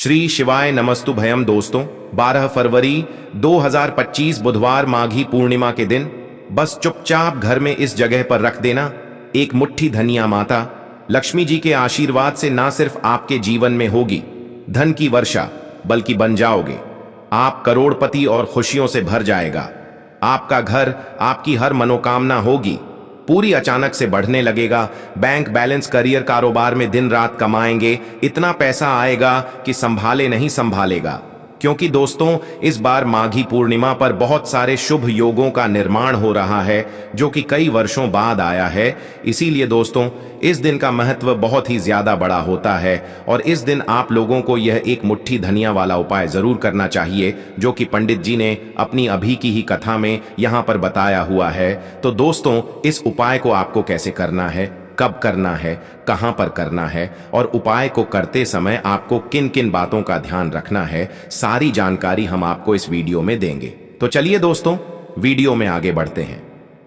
श्री शिवाय नमस्तु भयम दोस्तों। 12 फरवरी 2025 बुधवार माघी पूर्णिमा के दिन बस चुपचाप घर में इस जगह पर रख देना एक मुट्ठी धनिया। माता लक्ष्मी जी के आशीर्वाद से ना सिर्फ आपके जीवन में होगी धन की वर्षा, बल्कि बन जाओगे आप करोड़पति और खुशियों से भर जाएगा आपका घर। आपकी हर मनोकामना होगी पूरी, अचानक से बढ़ने लगेगा बैंक बैलेंस, करियर, कारोबार में दिन रात कमाएंगे, इतना पैसा आएगा कि संभाले नहीं संभालेगा। क्योंकि दोस्तों इस बार माघी पूर्णिमा पर बहुत सारे शुभ योगों का निर्माण हो रहा है जो कि कई वर्षों बाद आया है। इसीलिए दोस्तों इस दिन का महत्व बहुत ही ज्यादा बड़ा होता है और इस दिन आप लोगों को यह एक मुट्ठी धनिया वाला उपाय जरूर करना चाहिए जो कि पंडित जी ने अपनी अभी की ही कथा में यहाँ पर बताया हुआ है। तो दोस्तों इस उपाय को आपको कैसे करना है, कब करना है, कहां पर करना है और उपाय को करते समय आपको किन किन बातों का ध्यान रखना है, सारी जानकारी हम आपको इस वीडियो में देंगे। तो चलिए दोस्तों वीडियो में आगे बढ़ते हैं।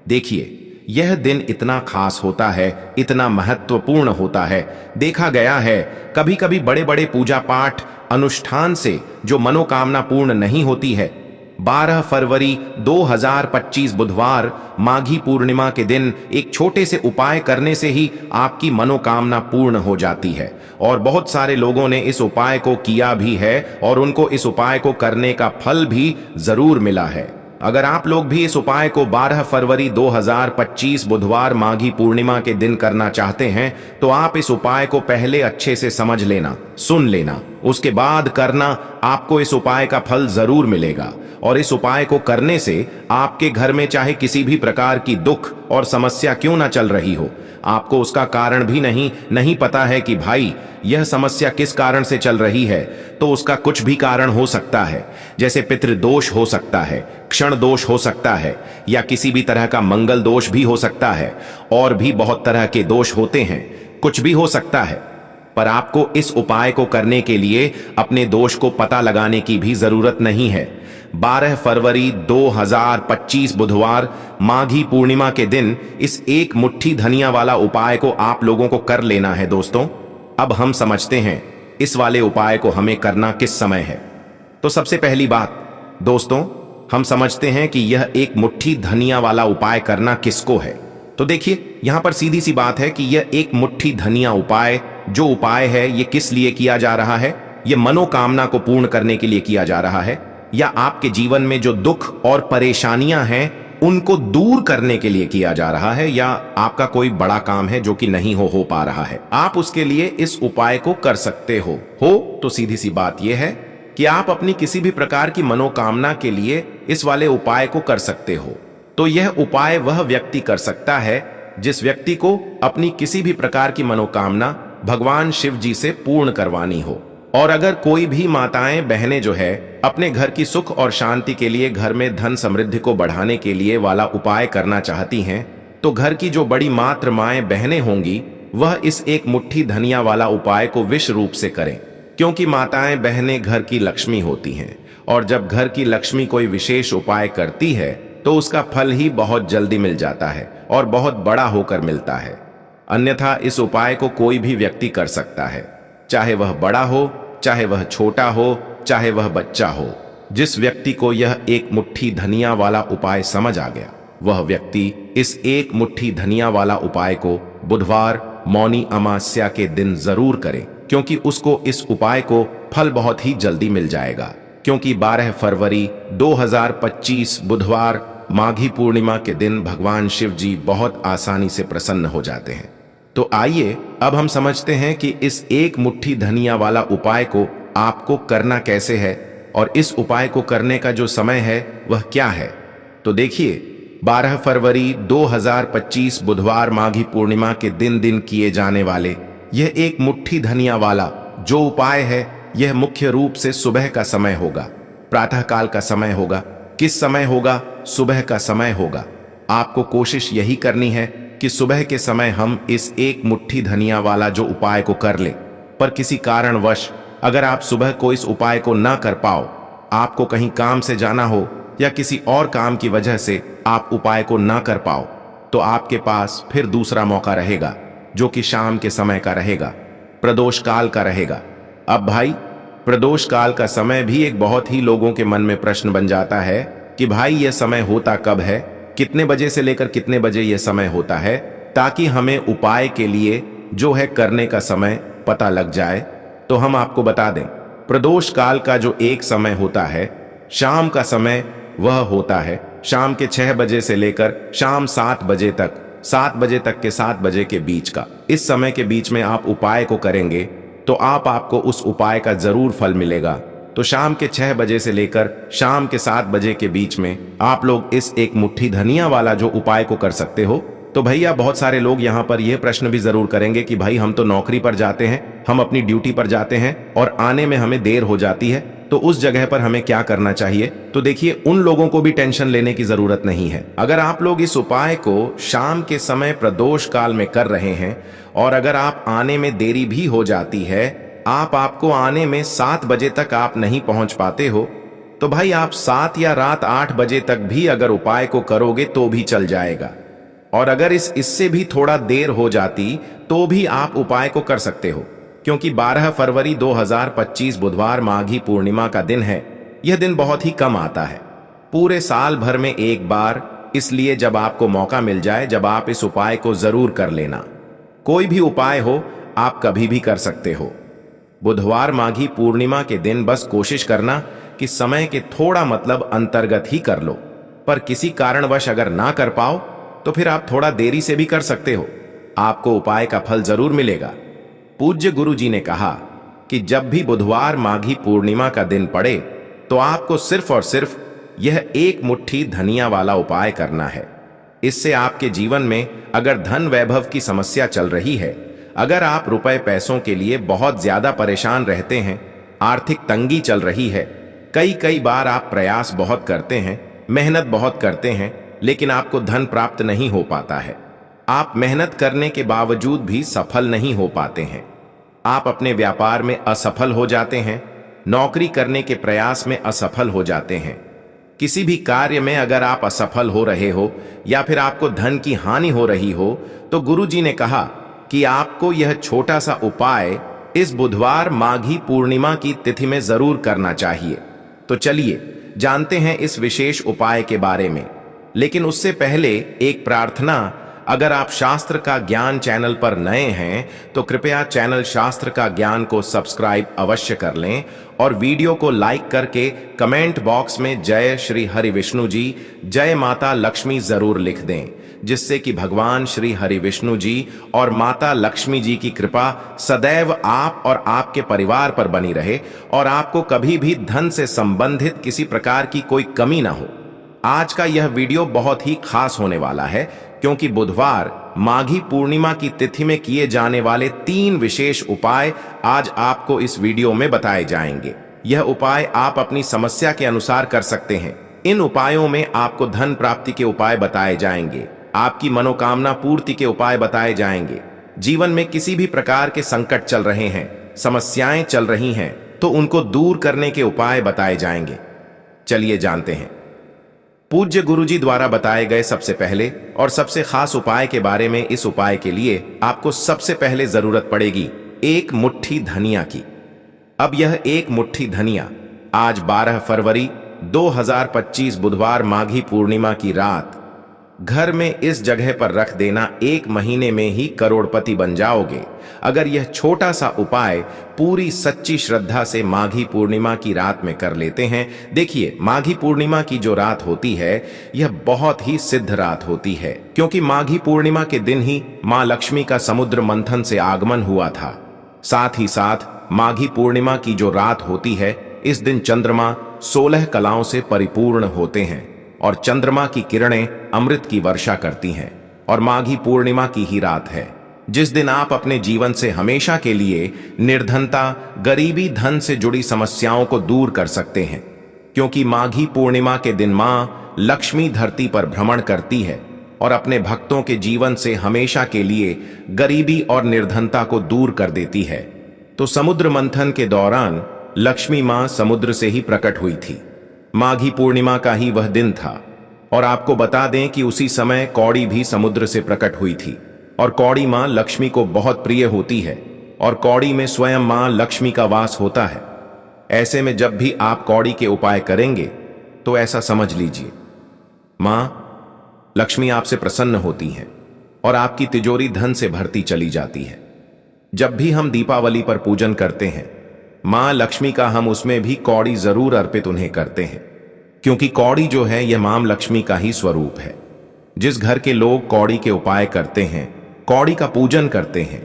देखिए यह दिन इतना खास होता है, इतना महत्वपूर्ण होता है। देखा गया है कभी कभी बड़े बड़े पूजा पाठ अनुष्ठान से जो मनोकामना पूर्ण नहीं होती है, 12 फरवरी 2025 बुधवार माघी पूर्णिमा के दिन एक छोटे से उपाय करने से ही आपकी मनोकामना पूर्ण हो जाती है। और बहुत सारे लोगों ने इस उपाय को किया भी है और उनको इस उपाय को करने का फल भी जरूर मिला है। अगर आप लोग भी इस उपाय को 12 फरवरी 2025 बुधवार माघी पूर्णिमा के दिन करना चाहते हैं तो आप इस उपाय को पहले अच्छे से समझ लेना, सुन लेना, उसके बाद करना। आपको इस उपाय का फल जरूर मिलेगा और इस उपाय को करने से आपके घर में चाहे किसी भी प्रकार की दुख और समस्या क्यों ना चल रही हो, आपको उसका कारण भी नहीं पता है कि भाई यह समस्या किस कारण से चल रही है, तो उसका कुछ भी कारण हो सकता है। जैसे पितृदोष हो सकता है, क्षण दोष हो सकता है, या किसी भी तरह का मंगल दोष भी हो सकता है, और भी बहुत तरह के दोष होते हैं, कुछ भी हो सकता है। पर आपको इस उपाय को करने के लिए अपने दोष को पता लगाने की भी जरूरत नहीं है। 12 फरवरी 2025 बुधवार माघी पूर्णिमा के दिन इस एक मुट्ठी धनिया वाला उपाय को आप लोगों को कर लेना है। दोस्तों अब हम समझते हैं इस वाले उपाय को हमें करना किस समय है। तो सबसे पहली बात दोस्तों हम समझते हैं कि यह एक मुट्ठी धनिया वाला उपाय करना किसको है। तो देखिए यहां पर सीधी सी बात है कि यह एक मुट्ठी धनिया उपाय जो उपाय है ये किस लिए किया जा रहा है। यह मनोकामना को पूर्ण करने के लिए किया जा रहा है, या आपके जीवन में जो दुख और परेशानियां हैं उनको दूर करने के लिए किया जा रहा है, या आपका कोई बड़ा काम है जो कि नहीं हो पा रहा है, आप उसके लिए इस उपाय को कर सकते हो। तो सीधी सी बात यह है कि आप अपनी किसी भी प्रकार की मनोकामना के लिए इस वाले उपाय को कर सकते हो। तो यह उपाय वह व्यक्ति कर सकता है जिस व्यक्ति को अपनी किसी भी प्रकार की मनोकामना भगवान शिव जी से पूर्ण करवानी हो। और अगर कोई भी माताएं बहनें जो है अपने घर की सुख और शांति के लिए, घर में धन समृद्धि को बढ़ाने के लिए वाला उपाय करना चाहती हैं, तो घर की जो बड़ी मात्र माएं बहनें होंगी वह इस एक मुट्ठी धनिया वाला उपाय को विशेष रूप से करें। क्योंकि माताएं बहनें घर की लक्ष्मी होती हैं और जब घर की लक्ष्मी कोई विशेष उपाय करती है तो उसका फल ही बहुत जल्दी मिल जाता है और बहुत बड़ा होकर मिलता है। अन्यथा इस उपाय को कोई भी व्यक्ति कर सकता है, चाहे वह बड़ा हो, चाहे वह छोटा हो, चाहे वह बच्चा हो। जिस व्यक्ति को यह एक मुट्ठी धनिया वाला उपाय समझ आ गया वह व्यक्ति इस एक मुट्ठी धनिया वाला उपाय को बुधवार मौनी अमावस्या के दिन जरूर करे, क्योंकि उसको इस उपाय को फल बहुत ही जल्दी मिल जाएगा। क्योंकि 12 फरवरी 2025 बुधवार माघी पूर्णिमा के दिन भगवान शिव जी बहुत आसानी से प्रसन्न हो जाते हैं। तो आइए अब हम समझते हैं कि इस एक मुट्ठी धनिया वाला उपाय को आपको करना कैसे है और इस उपाय को करने का जो समय है वह क्या है। तो देखिए 12 फरवरी 2025 बुधवार माघी पूर्णिमा के दिन किए जाने वाले यह एक मुट्ठी धनिया वाला जो उपाय है यह मुख्य रूप से सुबह का समय होगा, प्रातः काल का समय होगा। किस समय होगा? सुबह का समय होगा। आपको कोशिश यही करनी है कि सुबह के समय हम इस एक मुट्ठी धनिया वाला जो उपाय को कर ले। पर किसी कारणवश अगर आप सुबह को इस उपाय को ना कर पाओ, आपको कहीं काम से जाना हो या किसी और काम की वजह से आप उपाय को ना कर पाओ, तो आपके पास फिर दूसरा मौका रहेगा जो कि शाम के समय का रहेगा, प्रदोष काल का रहेगा। अब भाई प्रदोष काल का समय भी एक बहुत ही लोगों के मन में प्रश्न बन जाता है कि भाई यह समय होता कब है, कितने बजे से लेकर कितने बजे यह समय होता है, ताकि हमें उपाय के लिए जो है करने का समय पता लग जाए। तो हम आपको बता दें, प्रदोष काल का जो एक समय होता है, शाम का समय, वह होता है शाम के 6 बजे से लेकर शाम 7 बजे तक, 7 बजे तक के 7 बजे के बीच का। इस समय के बीच में आप उपाय को करेंगे तो आपको उस उपाय का जरूर फल मिलेगा। तो शाम के 6 बजे से लेकर शाम के 7 बजे के बीच में आप लोग इस एक मुट्ठी धनिया वाला जो उपाय को कर सकते हो। तो भैया बहुत सारे लोग यहाँ पर यह प्रश्न भी जरूर करेंगे कि भाई हम तो नौकरी पर जाते हैं, हम अपनी ड्यूटी पर जाते हैं और आने में हमें देर हो जाती है, तो उस जगह पर हमें क्या करना चाहिए। तो देखिए, उन लोगों को भी टेंशन लेने की जरूरत नहीं है। अगर आप लोग इस उपाय को शाम के समय प्रदोष काल में कर रहे हैं और अगर आप आने में देरी भी हो जाती है, आपको आने में 7 बजे तक आप नहीं पहुंच पाते हो, तो भाई आप 7 या रात 8 बजे तक भी अगर उपाय को करोगे तो भी चल जाएगा। और अगर इससे भी थोड़ा देर हो जाती तो भी आप उपाय को कर सकते हो, क्योंकि 12 फरवरी 2025 बुधवार माघी पूर्णिमा का दिन है। यह दिन बहुत ही कम आता है, पूरे साल भर में एक बार, इसलिए जब आपको मौका मिल जाए, जब आप इस उपाय को जरूर कर लेना। कोई भी उपाय हो, आप कभी भी कर सकते हो। बुधवार माघी पूर्णिमा के दिन बस कोशिश करना कि समय के थोड़ा मतलब अंतर्गत ही कर लो, पर किसी कारणवश अगर ना कर पाओ तो फिर आप थोड़ा देरी से भी कर सकते हो, आपको उपाय का फल जरूर मिलेगा। पूज्य गुरु जी ने कहा कि जब भी बुधवार माघी पूर्णिमा का दिन पड़े तो आपको सिर्फ और सिर्फ यह एक मुट्ठी धनिया वाला उपाय करना है। इससे आपके जीवन में अगर धन वैभव की समस्या चल रही है, अगर आप रुपए पैसों के लिए बहुत ज्यादा परेशान रहते हैं, आर्थिक तंगी चल रही है, कई बार आप प्रयास बहुत करते हैं, मेहनत बहुत करते हैं, लेकिन आपको धन प्राप्त नहीं हो पाता है, आप मेहनत करने के बावजूद भी सफल नहीं हो पाते हैं, आप अपने व्यापार में असफल हो जाते हैं, नौकरी करने के प्रयास में असफल हो जाते हैं, किसी भी कार्य में अगर आप असफल हो रहे हो या फिर आपको धन की हानि हो रही हो, तो गुरु जी ने कहा कि आपको यह छोटा सा उपाय इस बुधवार माघी पूर्णिमा की तिथि में जरूर करना चाहिए। तो चलिए जानते हैं इस विशेष उपाय के बारे में, लेकिन उससे पहले एक प्रार्थना। अगर आप शास्त्र का ज्ञान चैनल पर नए हैं तो कृपया चैनल शास्त्र का ज्ञान को सब्सक्राइब अवश्य कर लें और वीडियो को लाइक करके कमेंट बॉक्स में जय श्री हरि विष्णु जी, जय माता लक्ष्मी जरूर लिख दें, जिससे कि भगवान श्री हरि विष्णु जी और माता लक्ष्मी जी की कृपा सदैव आप और आपके परिवार पर बनी रहे और आपको कभी भी धन से संबंधित किसी प्रकार की कोई कमी ना हो। आज का यह वीडियो बहुत ही खास होने वाला है, क्योंकि बुधवार माघी पूर्णिमा की तिथि में किए जाने वाले 3 विशेष उपाय आज आपको इस वीडियो में बताए जाएंगे। यह उपाय आप अपनी समस्या के अनुसार कर सकते हैं। इन उपायों में आपको धन प्राप्ति के उपाय बताए जाएंगे, आपकी मनोकामना पूर्ति के उपाय बताए जाएंगे। जीवन में किसी भी प्रकार के संकट चल रहे हैं, समस्याएं चल रही हैं, तो उनको दूर करने के उपाय बताए जाएंगे। चलिए जानते हैं। पूज्य गुरुजी द्वारा बताए गए सबसे पहले और सबसे खास उपाय के बारे में। इस उपाय के लिए आपको सबसे पहले जरूरत पड़ेगी 1 मुट्ठी धनिया की। अब यह 1 मुट्ठी धनिया आज 12 फरवरी 2025 बुधवार माघी पूर्णिमा की रात घर में इस जगह पर रख देना। 1 महीने में ही करोड़पति बन जाओगे अगर यह छोटा सा उपाय पूरी सच्ची श्रद्धा से माघी पूर्णिमा की रात में कर लेते हैं। देखिए, माघी पूर्णिमा की जो रात होती है यह बहुत ही सिद्ध रात होती है, क्योंकि माघी पूर्णिमा के दिन ही मां लक्ष्मी का समुद्र मंथन से आगमन हुआ था। साथ ही साथ माघी पूर्णिमा की जो रात होती है, इस दिन चंद्रमा 16 कलाओं से परिपूर्ण होते हैं और चंद्रमा की किरणें अमृत की वर्षा करती हैं। और माघी पूर्णिमा की ही रात है जिस दिन आप अपने जीवन से हमेशा के लिए निर्धनता, गरीबी, धन से जुड़ी समस्याओं को दूर कर सकते हैं, क्योंकि माघी पूर्णिमा के दिन मां लक्ष्मी धरती पर भ्रमण करती है और अपने भक्तों के जीवन से हमेशा के लिए गरीबी और निर्धनता को दूर कर देती है। तो समुद्र मंथन के दौरान लक्ष्मी मां समुद्र से ही प्रकट हुई थी। माघी पूर्णिमा का ही वह दिन था और आपको बता दें कि उसी समय कौड़ी भी समुद्र से प्रकट हुई थी और कौड़ी मां लक्ष्मी को बहुत प्रिय होती है और कौड़ी में स्वयं मां लक्ष्मी का वास होता है। ऐसे में जब भी आप कौड़ी के उपाय करेंगे तो ऐसा समझ लीजिए, मां लक्ष्मी आपसे प्रसन्न होती हैं और आपकी तिजोरी धन से भरती चली जाती है। जब भी हम दीपावली पर पूजन करते हैं मां लक्ष्मी का, हम उसमें भी कौड़ी जरूर अर्पित उन्हें करते हैं, क्योंकि कौड़ी जो है यह मां लक्ष्मी का ही स्वरूप है। जिस घर के लोग कौड़ी के उपाय करते हैं, कौड़ी का पूजन करते हैं,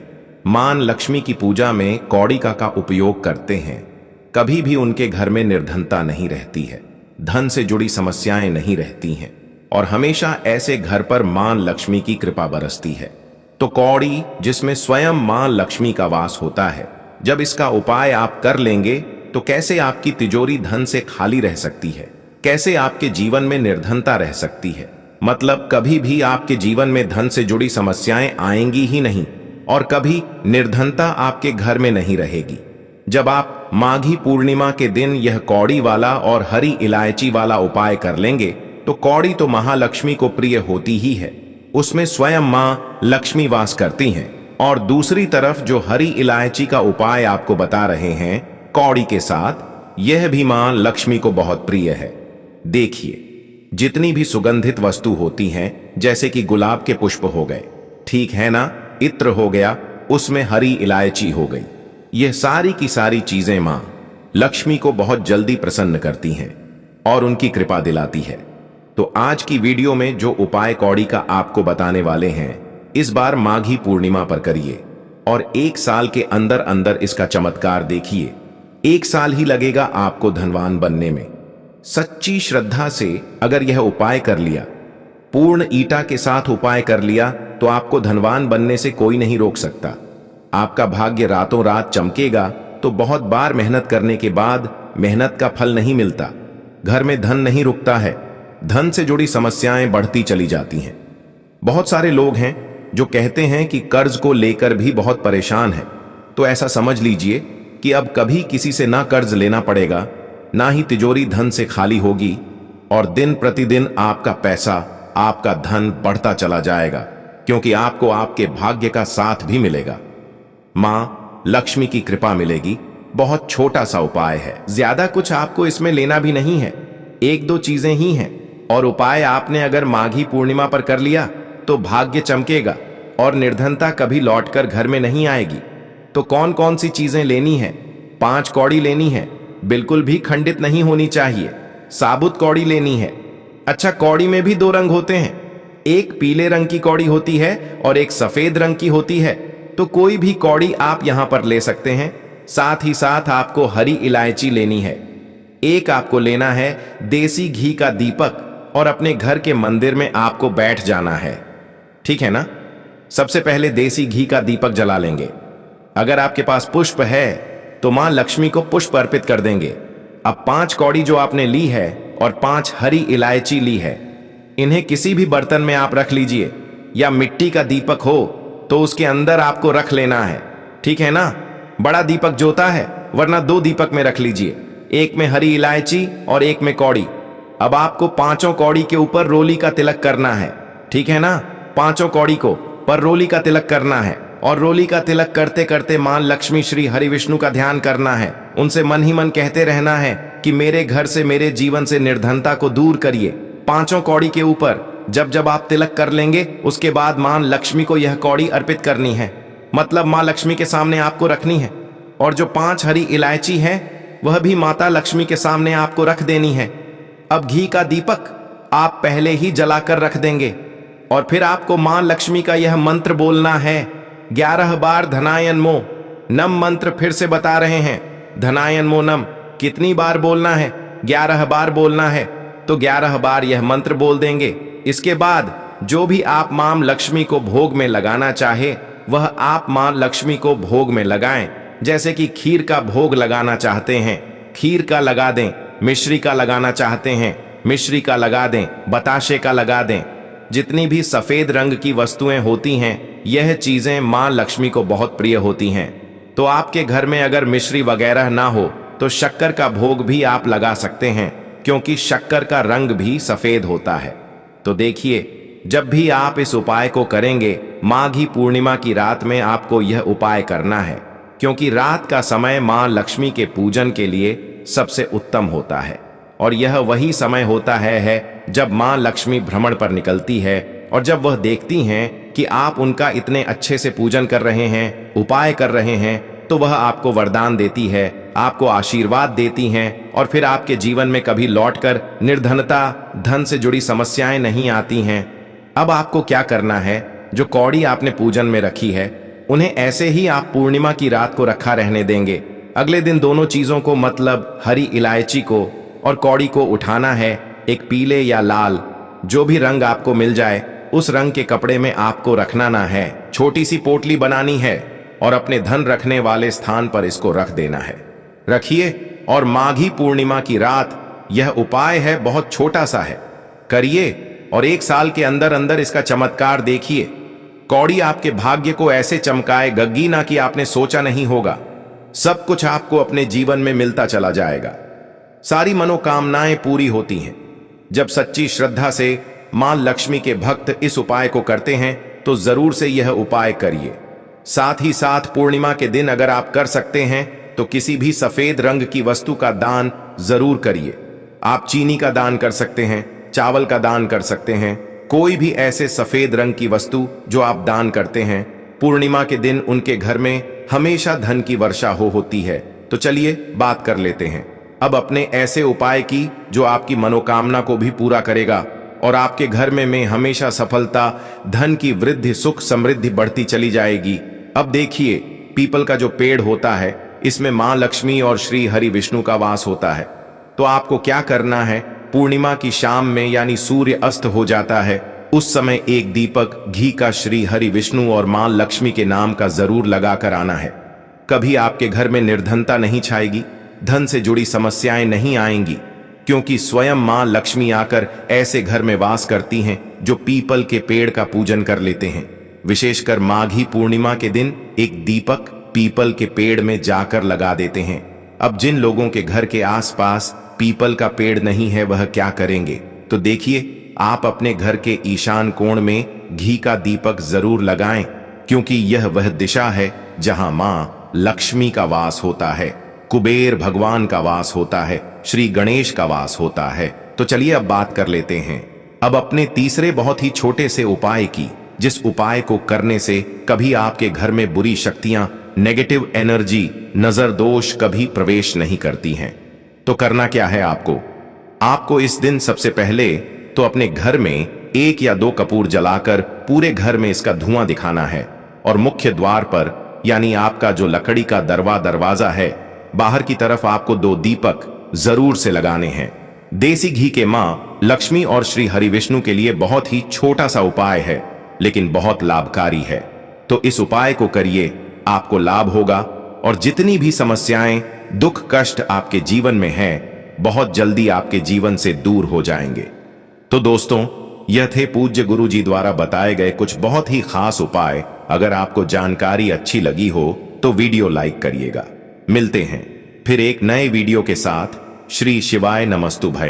मां लक्ष्मी की पूजा में कौड़ी का उपयोग करते हैं, कभी भी उनके घर में निर्धनता नहीं रहती है, धन से जुड़ी समस्याएं नहीं रहती हैं और हमेशा ऐसे घर पर मां लक्ष्मी की कृपा बरसती है। तो कौड़ी जिसमें स्वयं मां लक्ष्मी का वास होता है, जब इसका उपाय आप कर लेंगे तो कैसे आपकी तिजोरी धन से खाली रह सकती है, कैसे आपके जीवन में निर्धनता रह सकती है। मतलब कभी भी आपके जीवन में धन से जुड़ी समस्याएं आएंगी ही नहीं और कभी निर्धनता आपके घर में नहीं रहेगी। जब आप माघी पूर्णिमा के दिन यह कौड़ी वाला और हरी इलायची वाला उपाय कर लेंगे तो कौड़ी तो महालक्ष्मी को प्रिय होती ही है, उसमें स्वयं मां लक्ष्मी वास करती हैं। और दूसरी तरफ जो हरी इलायची का उपाय आपको बता रहे हैं कौड़ी के साथ, यह भी मां लक्ष्मी को बहुत प्रिय है। देखिए, जितनी भी सुगंधित वस्तु होती हैं, जैसे कि गुलाब के पुष्प हो गए, ठीक है ना, इत्र हो गया, उसमें हरी इलायची हो गई, यह सारी की सारी चीजें मां लक्ष्मी को बहुत जल्दी प्रसन्न करती हैं और उनकी कृपा दिलाती है। तो आज की वीडियो में जो उपाय कौड़ी का आपको बताने वाले हैं, इस बार माघी पूर्णिमा पर करिए और 1 साल के अंदर अंदर इसका चमत्कार देखिए। 1 साल ही लगेगा आपको धनवान बनने में। सच्ची श्रद्धा से अगर यह उपाय कर लिया, पूर्ण ईटा के साथ उपाय कर लिया, तो आपको धनवान बनने से कोई नहीं रोक सकता। आपका भाग्य रातों रात चमकेगा। तो बहुत बार मेहनत करने के बाद मेहनत का फल नहीं मिलता, घर में धन नहीं रुकता है, धन से जुड़ी समस्याएं बढ़ती चली जाती हैं। बहुत सारे लोग हैं जो कहते हैं कि कर्ज को लेकर भी बहुत परेशान है। तो ऐसा समझ लीजिए कि अब कभी किसी से ना कर्ज लेना पड़ेगा, ना ही तिजोरी धन से खाली होगी और दिन प्रतिदिन आपका पैसा, आपका धन बढ़ता चला जाएगा, क्योंकि आपको आपके भाग्य का साथ भी मिलेगा, मां लक्ष्मी की कृपा मिलेगी। बहुत छोटा सा उपाय है, ज्यादा कुछ आपको इसमें लेना भी नहीं है, 1-2 चीजें ही हैं और उपाय आपने अगर माघी पूर्णिमा पर कर लिया तो भाग्य चमकेगा और निर्धनता कभी लौटकर घर में नहीं आएगी। तो कौन कौन सी चीजें लेनी है? 5 कौड़ी लेनी है, बिल्कुल भी खंडित नहीं होनी चाहिए। साबुत कौड़ी लेनी है। अच्छा, कौड़ी में भी 2 रंग होते हैं, एक पीले रंग की कौड़ी होती है और एक सफेद रंग की होती है। तो कोई भी कौड़ी आप यहां पर ले सकते हैं। साथ ही साथ आपको हरी इलायची लेनी है। एक आपको लेना है देसी घी का दीपक और अपने घर के मंदिर में आपको बैठ जाना है, ठीक है ना। सबसे पहले देसी घी का दीपक जला लेंगे। अगर आपके पास पुष्प है तो मां लक्ष्मी को पुष्प अर्पित कर देंगे। अब 5 कौड़ी जो आपने ली है और 5 हरी इलायची ली है, इन्हें किसी भी बर्तन में आप रख लीजिए, या मिट्टी का दीपक हो तो उसके अंदर आपको रख लेना है, ठीक है ना। बड़ा दीपक जोता है, वरना 2 दीपक में रख लीजिए, एक में हरी इलायची और एक में कौड़ी। अब आपको 5 कौड़ी के ऊपर रोली का तिलक करना है, ठीक है ना। 5 कौड़ी को पर रोली का तिलक करना है और रोली का तिलक करते करते मां लक्ष्मी श्री हरि विष्णु का ध्यान करना है। उनसे मन ही मन कहते रहना है कि मेरे घर से, मेरे जीवन से निर्धनता को दूर करिए। 5 कौड़ी के ऊपर जब जब आप तिलक कर लेंगे, उसके बाद मां लक्ष्मी को यह कौड़ी अर्पित करनी है, मतलब मां लक्ष्मी के सामने आपको रखनी है। और जो 5 हरी इलायची है वह भी माता लक्ष्मी के सामने आपको रख देनी है। अब घी का दीपक आप पहले ही जलाकर रख देंगे और फिर आपको मां लक्ष्मी का यह मंत्र बोलना है, 11 बार धनायन मो नम मंत्र फिर से बता रहे हैं, धनायन मो नम। कितनी बार बोलना है? 11 बार बोलना है। तो 11 बार यह मंत्र बोल देंगे। इसके बाद जो भी आप मां लक्ष्मी को भोग में लगाना चाहे वह आप मां लक्ष्मी को भोग में लगाएं। जैसे कि खीर का भोग लगाना चाहते हैं, खीर का लगा दें। मिश्री का लगाना चाहते हैं, मिश्री का लगा दें। बताशे का लगा दें। जितनी भी सफेद रंग की वस्तुएं होती हैं, यह चीजें मां लक्ष्मी को बहुत प्रिय होती हैं। तो आपके घर में अगर मिश्री वगैरह ना हो तो शक्कर का भोग भी आप लगा सकते हैं, क्योंकि शक्कर का रंग भी सफेद होता है। तो देखिए, जब भी आप इस उपाय को करेंगे, माघी पूर्णिमा की रात में आपको यह उपाय करना है, क्योंकि रात का समय मां लक्ष्मी के पूजन के लिए सबसे उत्तम होता है। और यह वही समय होता है जब मां लक्ष्मी भ्रमण पर निकलती है, और जब वह देखती हैं कि आप उनका इतने अच्छे से पूजन कर रहे हैं, उपाय कर रहे हैं, तो वह आपको वरदान देती है, आपको आशीर्वाद देती हैं, और फिर आपके जीवन में कभी लौटकर निर्धनता, धन से जुड़ी समस्याएं नहीं आती हैं। अब आपको क्या करना है, जो कौड़ी आपने पूजन में रखी है उन्हें ऐसे ही आप पूर्णिमा की रात को रखा रहने देंगे। अगले दिन दोनों चीजों को, मतलब हरी इलायची को और कौड़ी को उठाना है। एक पीले या लाल, जो भी रंग आपको मिल जाए, उस रंग के कपड़े में आपको रखना ना है। छोटी सी पोटली बनानी है और अपने धन रखने वाले स्थान पर इसको रख देना है। रखिए, और माघी पूर्णिमा की रात यह उपाय है, बहुत छोटा सा है, करिए और 1 साल के अंदर अंदर इसका चमत्कार देखिए। कौड़ी आपके भाग्य को ऐसे चमकाए गग्गी ना कि आपने सोचा नहीं होगा। सब कुछ आपको अपने जीवन में मिलता चला जाएगा। सारी मनोकामनाएं पूरी होती हैं। जब सच्ची श्रद्धा से मां लक्ष्मी के भक्त इस उपाय को करते हैं तो जरूर से यह उपाय करिए। साथ ही साथ पूर्णिमा के दिन अगर आप कर सकते हैं तो किसी भी सफेद रंग की वस्तु का दान जरूर करिए। आप चीनी का दान कर सकते हैं, चावल का दान कर सकते हैं, कोई भी ऐसे सफेद रंग की वस्तु जो आप दान करते हैं। पूर्णिमा के दिन उनके घर में हमेशा धन की वर्षा होती है। तो चलिए बात कर लेते हैं अब अपने ऐसे उपाय की जो आपकी मनोकामना को भी पूरा करेगा और आपके घर में हमेशा सफलता, धन की वृद्धि, सुख समृद्धि बढ़ती चली जाएगी। अब देखिए, पीपल का जो पेड़ होता है इसमें मां लक्ष्मी और श्री हरि विष्णु का वास होता है। तो आपको क्या करना है, पूर्णिमा की शाम में यानी सूर्य अस्त हो जाता है, उस समय एक दीपक घी का श्री हरि विष्णु और मां लक्ष्मी के नाम का जरूर लगाकर आना है। कभी आपके घर में निर्धनता नहीं छाएगी, धन से जुड़ी समस्याएं नहीं आएंगी, क्योंकि स्वयं मां लक्ष्मी आकर ऐसे घर में वास करती हैं जो पीपल के पेड़ का पूजन कर लेते हैं। विशेषकर माघी पूर्णिमा के दिन एक दीपक पीपल के पेड़ में जाकर लगा देते हैं। अब जिन लोगों के घर के आसपास पीपल का पेड़ नहीं है वह क्या करेंगे, तो देखिए, आप अपने घर के ईशान कोण में घी का दीपक जरूर लगाएं, क्योंकि यह वह दिशा है जहां मां लक्ष्मी का वास होता है, कुबेर भगवान का वास होता है, श्री गणेश का वास होता है। तो चलिए अब बात कर लेते हैं अब अपने तीसरे बहुत ही छोटे से उपाय की, जिस उपाय को करने से कभी आपके घर में बुरी शक्तियां, नेगेटिव एनर्जी, नजर दोष कभी प्रवेश नहीं करती हैं। तो करना क्या है आपको इस दिन सबसे पहले तो अपने घर में 1 या 2 कपूर जलाकर पूरे घर में इसका धुआं दिखाना है, और मुख्य द्वार पर यानी आपका जो लकड़ी का दरवाजा है, बाहर की तरफ आपको 2 दीपक जरूर से लगाने हैं। देसी घी के मां लक्ष्मी और श्री हरि विष्णु के लिए बहुत ही छोटा सा उपाय है, लेकिन बहुत लाभकारी है। तो इस उपाय को करिए, आपको लाभ होगा, और जितनी भी समस्याएं, दुख, कष्ट आपके जीवन में हैं, बहुत जल्दी आपके जीवन से दूर हो जाएंगे। तो दोस्तों, यह थे पूज्य गुरु जी द्वारा बताए गए कुछ बहुत ही खास उपाय। अगर आपको जानकारी अच्छी लगी हो तो वीडियो लाइक करिएगा। मिलते हैं फिर एक नए वीडियो के साथ। श्री शिवाय नमस्तु भयम्।